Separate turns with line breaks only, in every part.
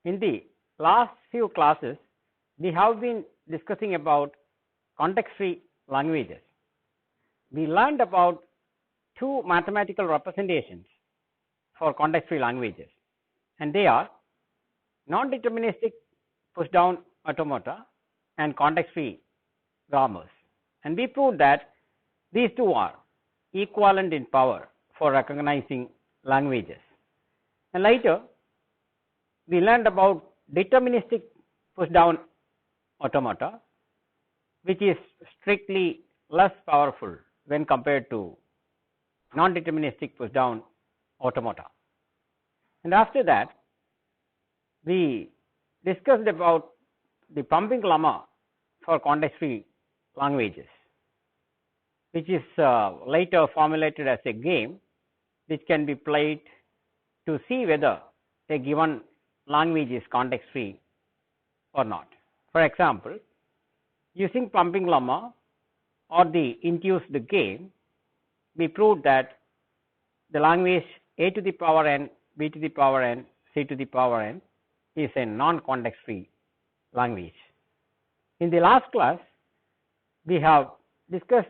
In the last few classes, we have been discussing about context-free languages. We learned about two mathematical representations for context-free languages, and they are non-deterministic push-down automata and context-free grammars. And we proved that these two are equivalent in power for recognizing languages. And later, we learned about deterministic push-down automata, which is strictly less powerful when compared to non-deterministic push-down automata. And after that, we discussed about the pumping lemma for context-free languages, which is later formulated as a game which can be played to see whether a given language is context free or not. For example, using pumping lemma or the induced game, we proved that the language A to the power n, B to the power n, C to the power n is a non-context free language. In the last class, we have discussed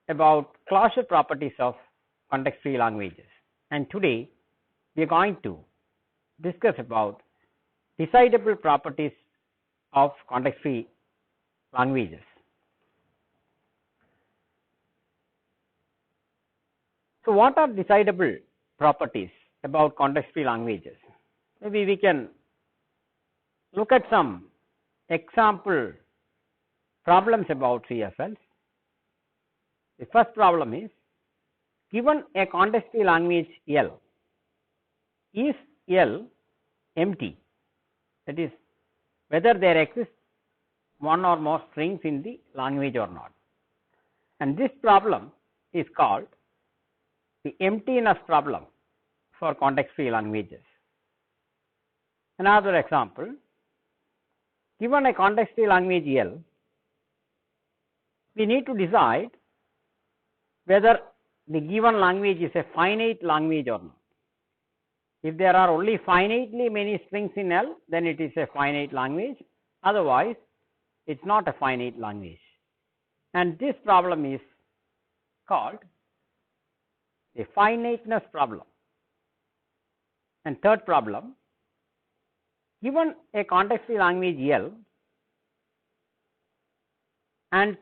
about closure properties of context free languages, and today we are going to discuss about decidable properties of context free languages. So, what are decidable properties about context free languages? Maybe we can look at some example problems about CFLs. The first problem is, given a context free language L, is L empty? That is, whether there exists one or more strings in the language or not. And this problem is called the emptiness problem for context free languages. Another example, given a context free language L, we need to decide whether the given language is a finite language or not. If there are only finitely many strings in L, then it is a finite language, otherwise it is not a finite language. And this problem is called a finiteness problem. And third problem, given a context free language L and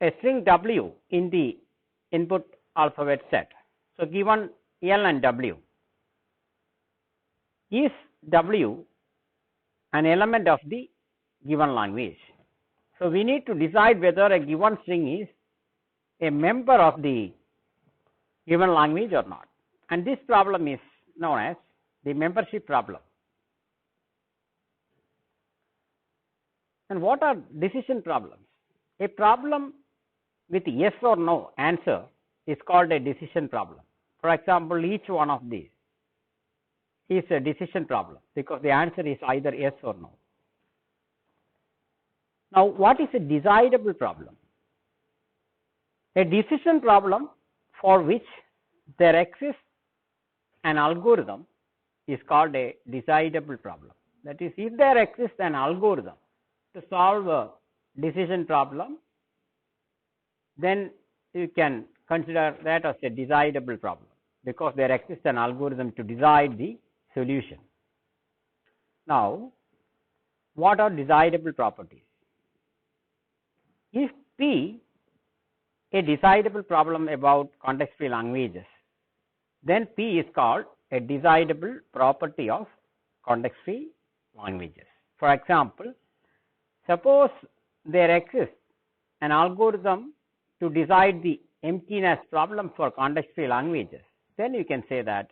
a string W in the input alphabet set. So, given L and W, is W an element of the given language? So, we need to decide whether a given string is a member of the given language or not, and this problem is known as the membership problem. And what are decision problems? A problem with yes or no answer is called a decision problem. For example, each one of these is a decision problem because the answer is either yes or no. Now, what is a decidable problem? A decision problem for which there exists an algorithm is called a decidable problem. That is, if there exists an algorithm to solve a decision problem, then you can consider that as a decidable problem because there exists an algorithm to decide the solution. Now, what are decidable properties? If P a decidable problem about context free languages, then P is called a decidable property of context free languages. For example, suppose there exists an algorithm to decide the emptiness problem for context free languages, then you can say that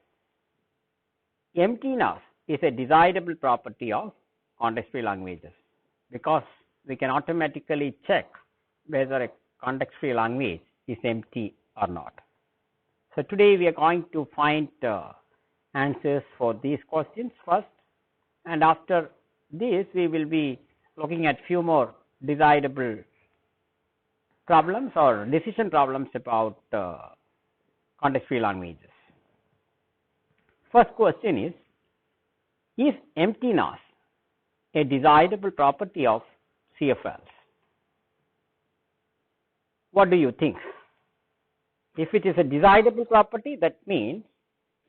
emptiness is a decidable property of context free languages because we can automatically check whether a context free language is empty or not. So, today we are going to find answers for these questions first, and after this we will be looking at few more decidable problems or decision problems about context free languages. First question is emptiness a decidable property of CFLs. What do you think? If it is a decidable property, that means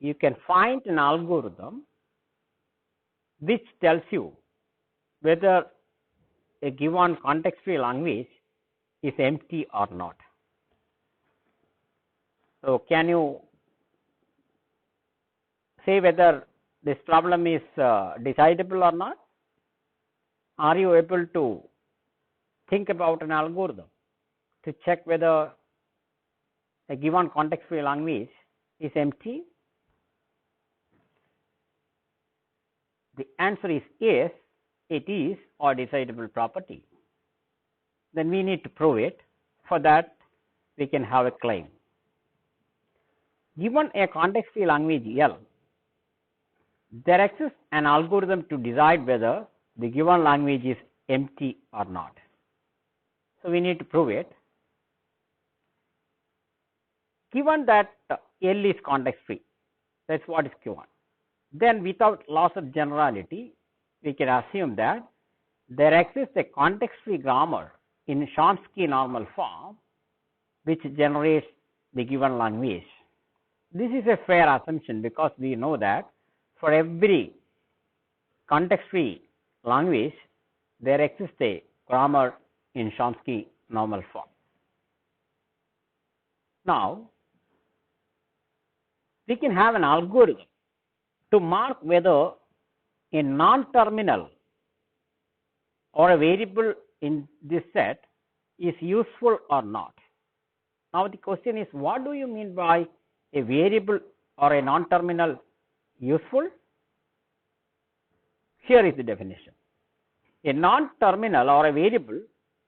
you can find an algorithm which tells you whether a given context-free language is empty or not. So, can you say whether this problem is decidable or not? Are you able to think about an algorithm to check whether a given context-free language is empty? The answer is yes, it is a decidable property. Then we need to prove it. For that, we can have a claim. Given a context-free language L, there exists an algorithm to decide whether the given language is empty or not. So, we need to prove it. Given that L is context-free, that is what is given. Then without loss of generality, we can assume that there exists a context-free grammar in Chomsky normal form which generates the given language. This is a fair assumption because we know that for every context-free language, there exists a grammar in Chomsky normal form. Now, we can have an algorithm to mark whether a non-terminal or a variable in this set is useful or not. Now, the question is, what do you mean by a variable or a non-terminal useful? Here is the definition. A non-terminal or a variable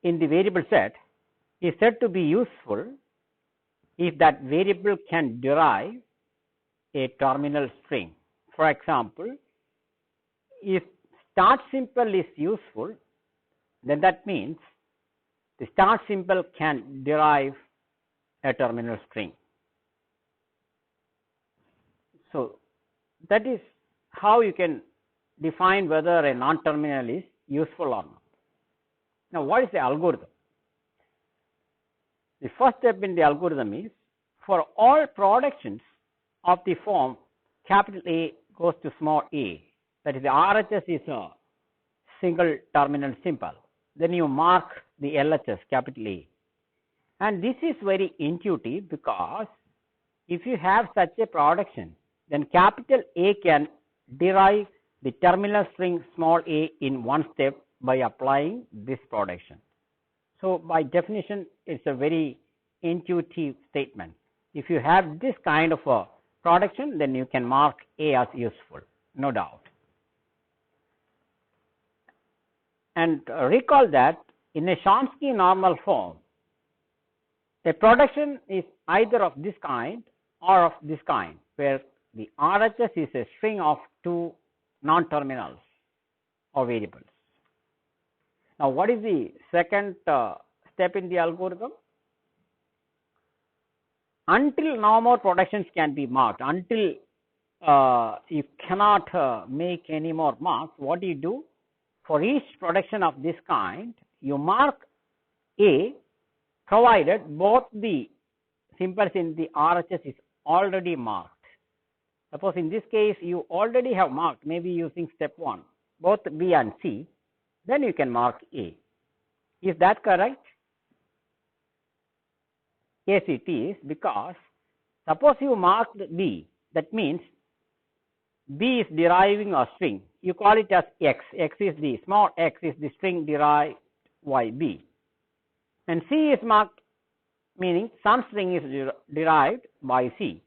in the variable set is said to be useful if that variable can derive a terminal string. For example, if start symbol is useful, then that means the start symbol can derive a terminal string. So, that is how you can define whether a non-terminal is useful or not. Now, what is the algorithm? The first step in the algorithm is for all productions of the form capital A goes to small a, that is the RHS is a single terminal symbol, then you mark the LHS capital A. And this is very intuitive because if you have such a production, then capital A can derive the terminal string small a in one step by applying this production. So, by definition, it is a very intuitive statement. If you have this kind of a production, then you can mark A as useful, no doubt. And recall that in a Chomsky normal form, a production is either of this kind or of this kind, where the RHS is a string of two non-terminals or variables. Now, what is the second step in the algorithm? Until no more productions can be marked, until you cannot make any more marks, what do you do? For each production of this kind, you mark A provided both the symbols in the RHS is already marked. Suppose in this case you already have marked, maybe using step 1, both B and C, then you can mark A. Is that correct? Yes, it is, because suppose you marked B, that means B is deriving a string, you call it as X, X is the small x is the string derived by B, and C is marked meaning some string is derived by C,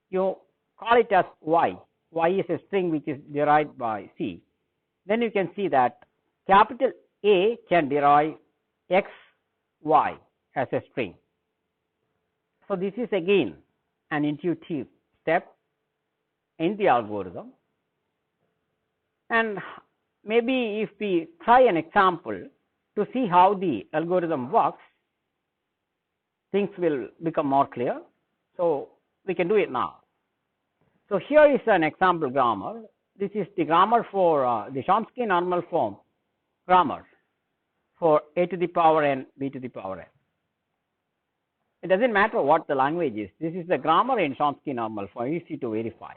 you call it as Y, Y is a string which is derived by C. Then you can see that capital A can derive X, Y as a string. So, this is again an intuitive step in the algorithm, and maybe if we try an example to see how the algorithm works, things will become more clear. So, we can do it now. So, here is an example grammar this is the grammar for the Chomsky normal form grammar for a to the power n, b to the power n. It doesn't matter what the language is. This is the grammar in Chomsky normal form, easy to verify.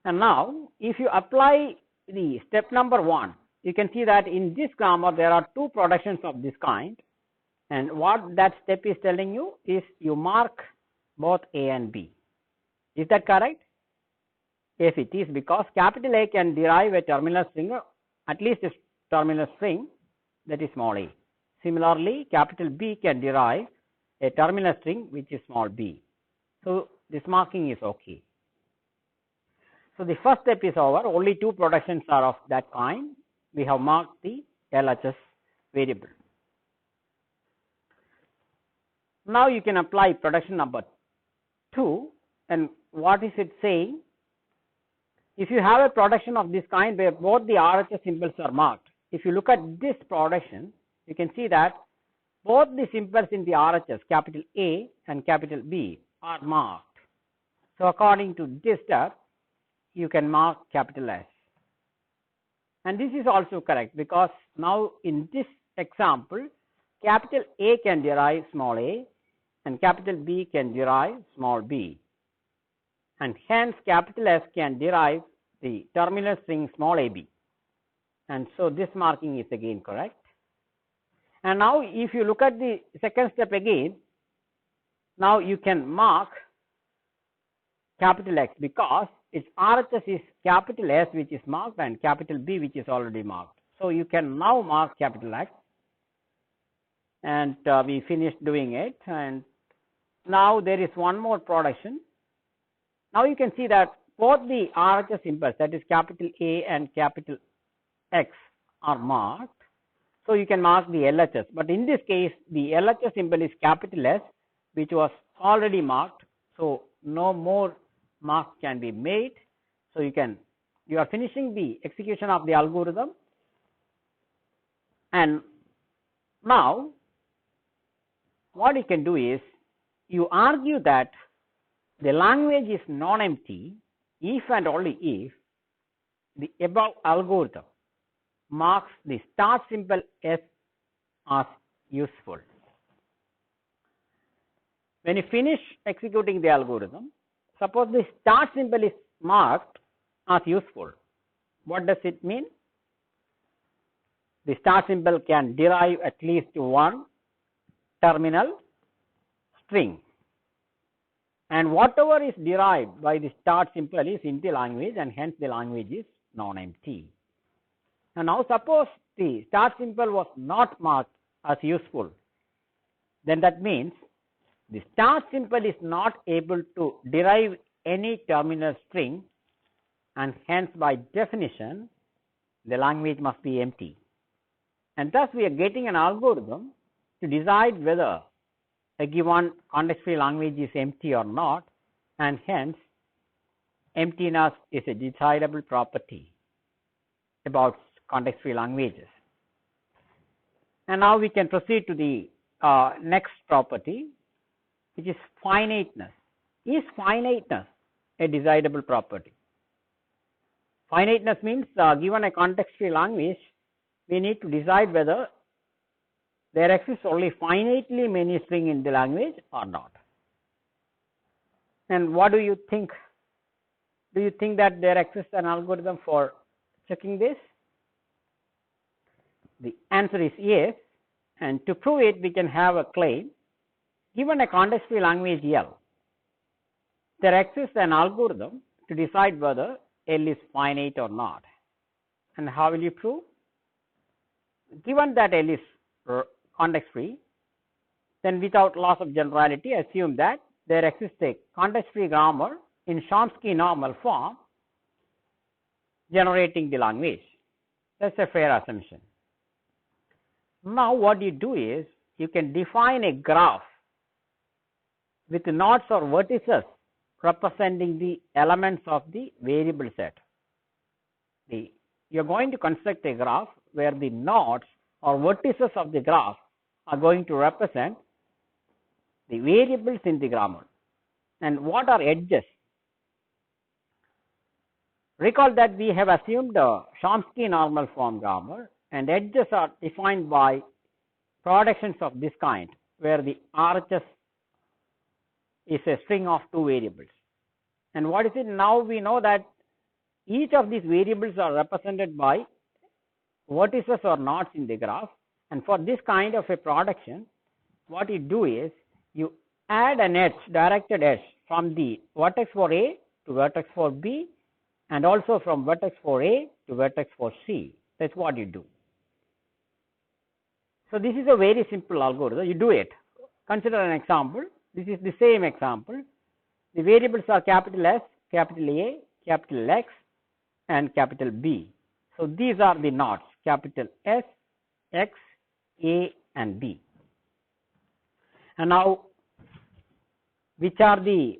And now, if you apply the step number 1, you can see that in this grammar there are two productions of this kind, and what that step is telling you is you mark both A and B. Is that correct? Yes, it is, because capital A can derive a terminal string, at least a terminal string that is small a. Similarly, capital B can derive a terminal string which is small b. So this marking is okay. So the first step is over. Only two productions are of that kind. We have marked the LHS variable. Now you can apply production number 2, and what is it saying? If you have a production of this kind where both the RHS symbols are marked, if you look at this production, you can see that both the symbols in the RHS, capital A and capital B, are marked. So according to this step, you can mark capital S. And this is also correct, because now in this example, capital A can derive small a and capital B can derive small b. And hence capital S can derive the terminal string small ab. And so this marking is again correct. And now if you look at the second step again, now you can mark capital X, because its RHS is capital S which is marked and capital B which is already marked. So you can now mark capital X, and we finished doing it. And now there is one more production. Now you can see that both the RHS symbols, that is capital A and capital X, are marked. So you can mark the LHS, but in this case the LHS symbol is capital S which was already marked, so no more mark can be made. So you are finishing the execution of the algorithm. And now what you can do is you argue that the language is non-empty if and only if the above algorithm marks the start symbol S as useful. When you finish executing the algorithm, suppose the start symbol is marked as useful. What does it mean? The start symbol can derive at least one terminal string, and whatever is derived by the start symbol is in the language, and hence the language is non-empty. And now suppose the start symbol was not marked as useful, then that means the start symbol is not able to derive any terminal string, and hence by definition the language must be empty. And thus we are getting an algorithm to decide whether a given context-free language is empty or not, and hence emptiness is a decidable property about context-free languages. And now we can proceed to the next property, which is finiteness. Is finiteness a decidable property? Finiteness means given a context-free language, we need to decide whether there exists only finitely many strings in the language or not. And what do you think? Do you think that there exists an algorithm for checking this? The answer is yes, and to prove it we can have a claim. Given a context-free language L, there exists an algorithm to decide whether L is finite or not. And how will you prove? Given that L is context-free, then without loss of generality, assume that there exists a context-free grammar in Chomsky normal form generating the language. That's a fair assumption. Now what you do is you can define a graph with nodes or vertices representing the elements of the variable set. You are going to construct a graph where the nodes or vertices of the graph are going to represent the variables in the grammar. And what are edges? Recall that we have assumed a Chomsky normal form grammar, and edges are defined by productions of this kind, where the RHS is a string of two variables. And what is it? Now we know that each of these variables are represented by vertices or nodes in the graph, and for this kind of a production, what you do is you add an edge, directed edge, from the vertex for A to vertex for B, and also from vertex for A to vertex for C. That's what you do. So this is a very simple algorithm. You do it. Consider an example. This is the same example. The variables are capital S, capital A, capital X, and capital B. So these are the nodes, capital S, X, A, and B. And now, which are the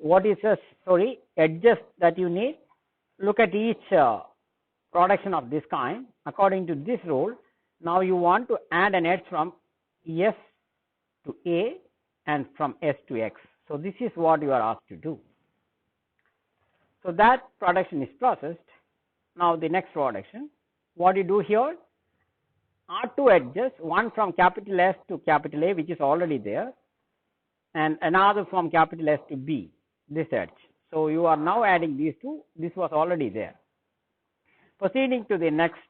edges that you need? Look at each production of this kind. According to this rule, now you want to add an edge from S to A and from S to X. So this is what you are asked to do. So that production is processed. Now the next production, what you do here are two edges, one from capital S to capital A, which is already there, and another from capital S to B, this edge. So you are now adding these two. This was already there. Proceeding to the next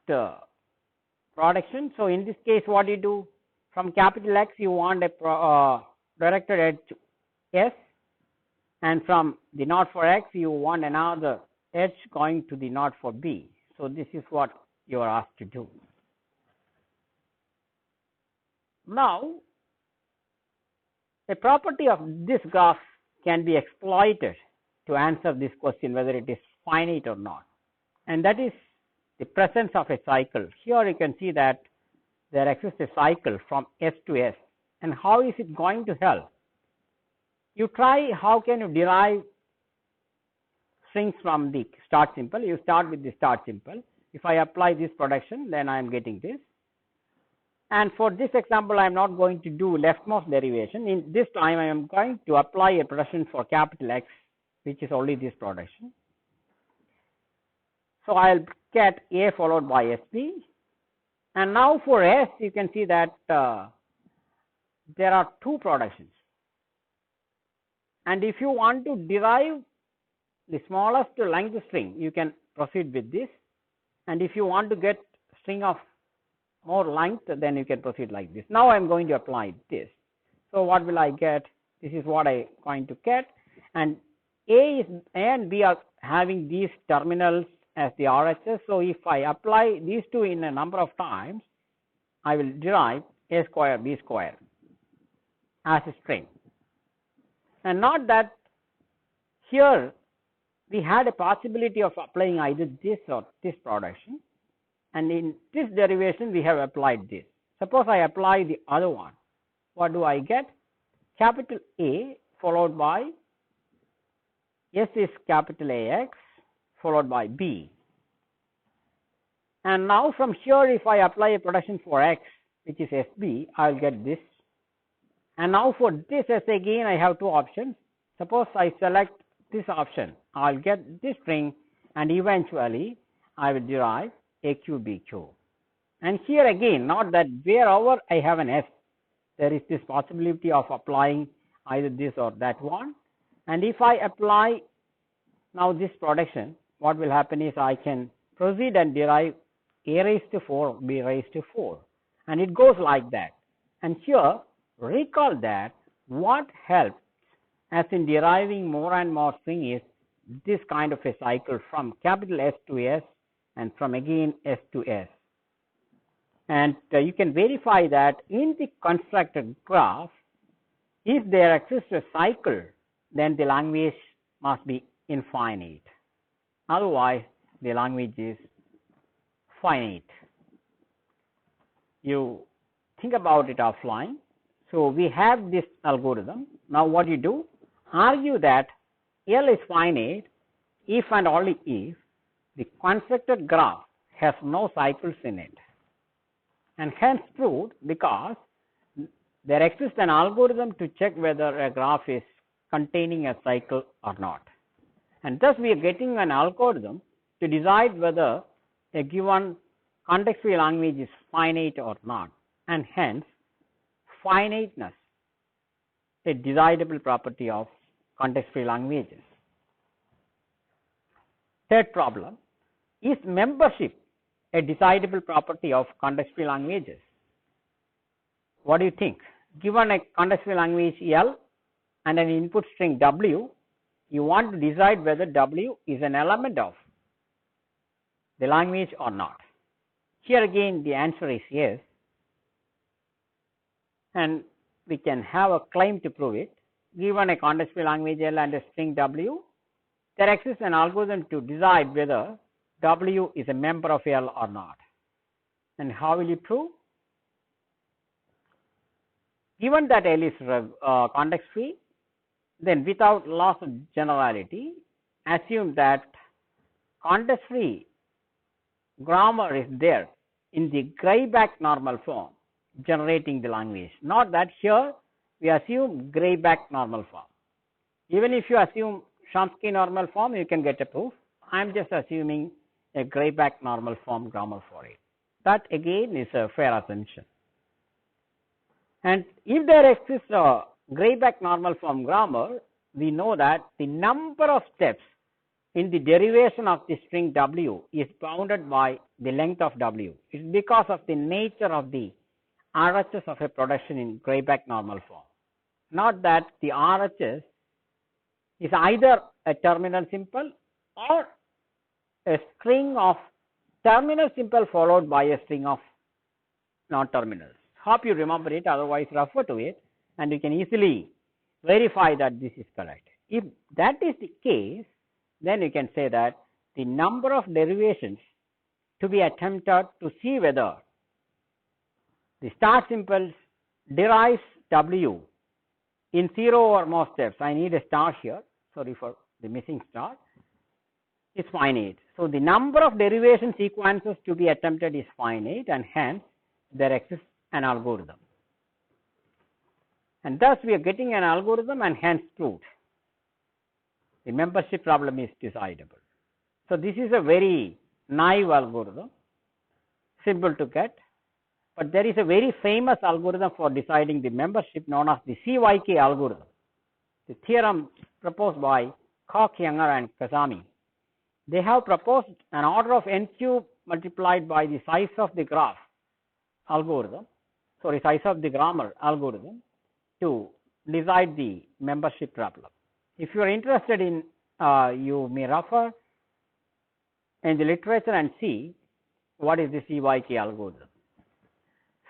production. So in this case, what you do, from capital X you want a directed edge to S, and from the node for X you want another edge going to the node for B. So this is what you are asked to do. Now, a property of this graph can be exploited to answer this question whether it is finite or not, and that is the presence of a cycle. Here you can see that there exists a cycle from S to S, and how is it going to help? You try how can you derive strings from the start simple. You start with the start simple. If I apply this production, then I am getting this. And for this example, I am not going to do leftmost derivation. In this time, I am going to apply a production for capital X, which is only this production. So I'll get A followed by SB. And now for S, you can see that there are two productions. And if you want to derive the smallest length string, you can proceed with this. And if you want to get string of more length, then you can proceed like this. Now I am going to apply this. So what will I get? This is what I am going to get. And A and B are having these terminals as the RHS. So if I apply these two in a number of times, I will derive A square B square as a string. And not that here we had a possibility of applying either this or this production, and in this derivation we have applied this. Suppose I apply the other one, what do I get? Capital A followed by S is capital AX followed by B. And now from here, if I apply a production for X, which is SB, I will get this. And now for this S again, I have two options. Suppose I select this option, I will get this string, and eventually I will derive AQ BQ. And here again, not that wherever I have an S, there is this possibility of applying either this or that one. And if I apply now this production, what will happen is I can proceed and derive A raised to 4, B raised to 4, and it goes like that. And here recall that what helps as in deriving more and more string is this kind of a cycle from capital S to S and from again S to S. And you can verify that in the constructed graph, if there exists a cycle, then the language must be infinite. Otherwise, the language is finite. You think about it offline. So we have this algorithm. Now what you do? Argue that L is finite if and only if the constructed graph has no cycles in it, and hence proved because there exists an algorithm to check whether a graph is containing a cycle or not. And thus we are getting an algorithm to decide whether a given context-free language is finite or not, and hence finiteness, a decidable property of context-free languages. Third problem, is membership a decidable property of context-free languages? What do you think? Given a context-free language L and an input string W, you want to decide whether W is an element of the language or not. Here again the answer is yes, and we can have a claim to prove it. Given a context-free language L and a string W, there exists an algorithm to decide whether W is a member of L or not. And how will you prove? Given that L is context-free, then without loss of generality, assume that context-free grammar is there in the Grayback normal form generating the language. Not that here we assume Grayback normal form. Even if you assume Chomsky normal form, you can get a proof. I am just assuming a Grayback normal form grammar for it. That again is a fair assumption. And if there exists a Grayback normal form grammar, we know that the number of steps in the derivation of the string W is bounded by the length of W. It is because of the nature of the RHS of a production in Grayback normal form. Not that the RHS is either a terminal simple or a string of terminal simple followed by a string of non-terminals. Hope you remember it, otherwise refer to it and you can easily verify that this is correct. If that is the case, then you can say that the number of derivations to be attempted to see whether the start simple derives W in 0 or more steps. I need a star here, sorry for the missing star, is finite. So the number of derivation sequences to be attempted is finite, and hence there exists an algorithm. And thus we are getting an algorithm and hence proved. The membership problem is decidable. So this is a very naive algorithm, simple to get, but there is a very famous algorithm for deciding the membership known as the CYK algorithm. The theorem proposed by Koch, Younger and Kazami. They have proposed an order of n cube multiplied by the size of the graph algorithm, size of the grammar algorithm to decide the membership problem. If you are interested in, you may refer in the literature and see what is the CYK algorithm.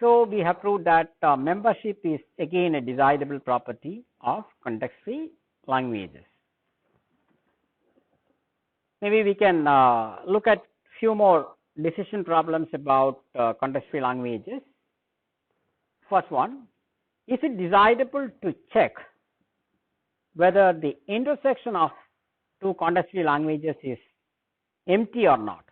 So we have proved that membership is again a decidable property of context-free languages. Maybe we can look at few more decision problems about context-free languages. First one, is it decidable to check whether the intersection of two context-free languages is empty or not?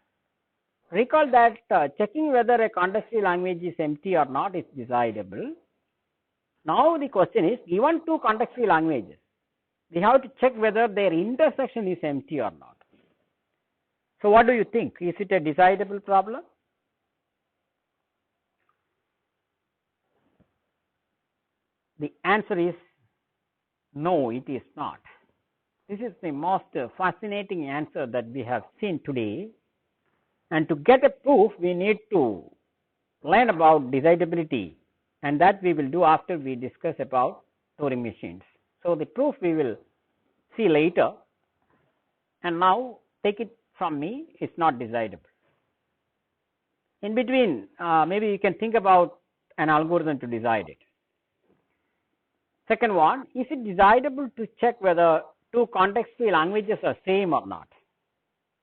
Recall that checking whether a context-free language is empty or not is decidable. Now the question is, given two context-free languages, we have to check whether their intersection is empty or not. So what do you think? Is it a decidable problem? The answer is no, it is not. This is the most fascinating answer that we have seen today. And to get a proof, we need to learn about decidability, and that we will do after we discuss about Turing machines. So the proof we will see later, and now take it from me, it's not decidable. In between, maybe you can think about an algorithm to decide it. Second one, is it decidable to check whether two context-free languages are same or not?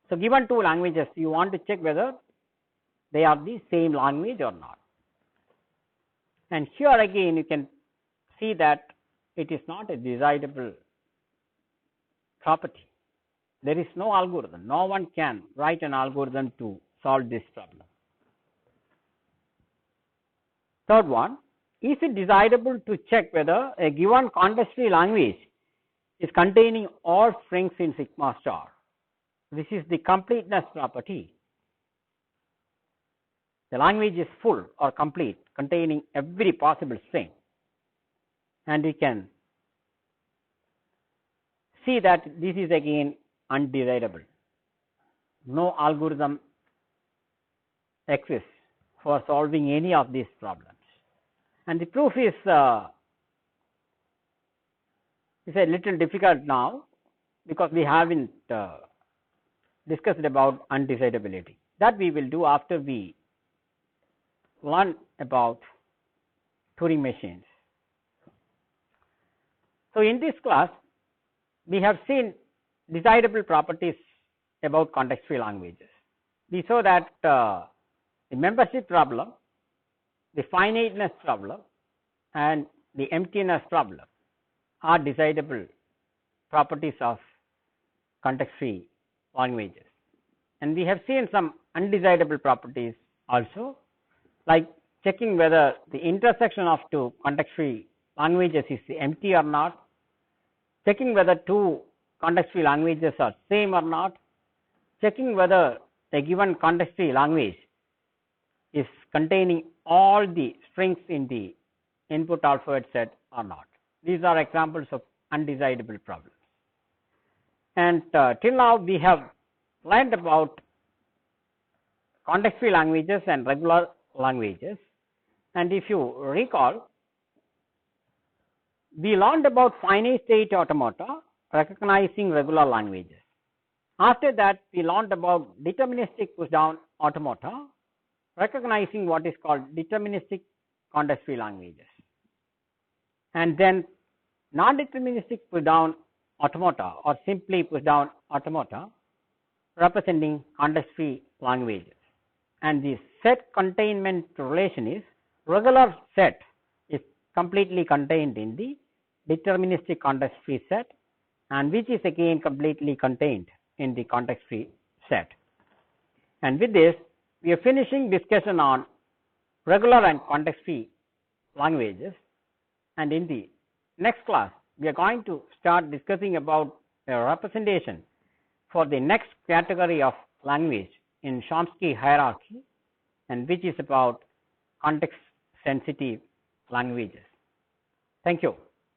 So given two languages, you want to check whether they are the same language or not. And here again you can see that it is not a decidable property. There is no algorithm. No one can write an algorithm to solve this problem. Third one, is it decidable to check whether a given context-free language is containing all strings in sigma star? This is the completeness property. The language is full or complete, containing every possible string. And we can see that this is again undecidable. No algorithm exists for solving any of these problems. And the proof is a little difficult now because we haven't discussed about undecidability. That we will do after we learn about Turing machines. So in this class, we have seen decidable properties about context-free languages. We saw that the membership problem, the finiteness problem, and the emptiness problem are decidable properties of context-free languages. And we have seen some undecidable properties also, like checking whether the intersection of two context-free languages is empty or not, checking whether two context-free languages are same or not, checking whether a given context-free language is containing all the strings in the input alphabet set or not. These are examples of undecidable problems. And till now we have learned about context-free languages and regular languages. And if you recall, we learned about finite state automata recognizing regular languages. After that, we learned about deterministic push-down automata recognizing what is called deterministic context-free languages. And then non-deterministic push-down automata or simply push-down automata representing context-free languages. And the set containment relation is regular set is completely contained in the deterministic context-free set, and which is again completely contained in the context-free set. And with this, we are finishing discussion on regular and context-free languages, and in the next class we are going to start discussing about a representation for the next category of language in Chomsky hierarchy, and which is about context sensitive languages. Thank you.